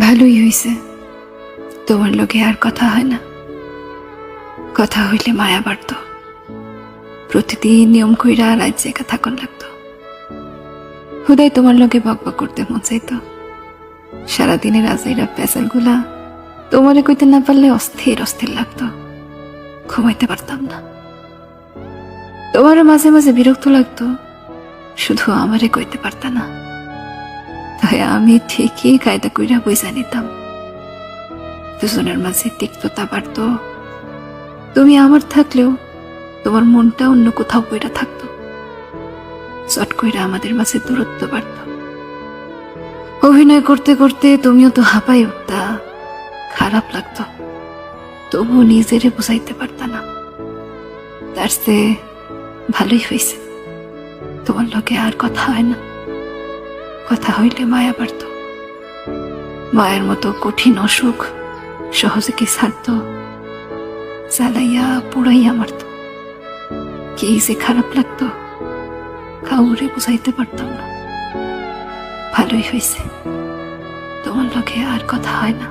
ভালোই হইছে, তোমার লগে আর কথা হয় না। কথা হইলে মায়া বাড়ত, প্রতিদিন নিয়ম কইরা রাত জেগা থাকন লাগতো। হুদাই তোমার লগে বকবক করতে মন চাইতো। সারাদিনের আজাইরা পেঁচাল গুলা তোমারে কইতে না পারলে অস্থির অস্থির লাগতো, ঘুমাইতে পারতাম না। তোমারও মাঝে মাঝে বিরক্ত লাগতো, শুধু আমারে কইতে পারতা না। তাই আমি ঠিকই কায়দা কইরা বইসা নিতাম। দুজনের মাঝে তিক্ততা বাড়তো। তুমি আমার থাকলেও তোমার মনটা অন্য কোথাও কইরা থাকতো। চট কইরা আমাদের মাঝে দূরত্ব বাড়তো। অভিনয় করতে করতে তুমিও তো হাঁপাই উঠতা, খারাপ লাগতো, তবু নিজেরে বুঝাইতে পারতা না। তার চেয়ে ভালোই হয়েছে, তোমার লগে আর কথা হয় না। কথা হইলে মায়া বাড়ত। মায়ের মতো কঠিন অসুখ সহজে কি ছাড়তো? জ্বালাইয়া পুড়াইয়া মারত। কি যে খারাপ লাগতো, কাউরে বুঝাইতে পারতাম না। ভালোই হয়েছে, তোমার লগে আর কথা হয় না।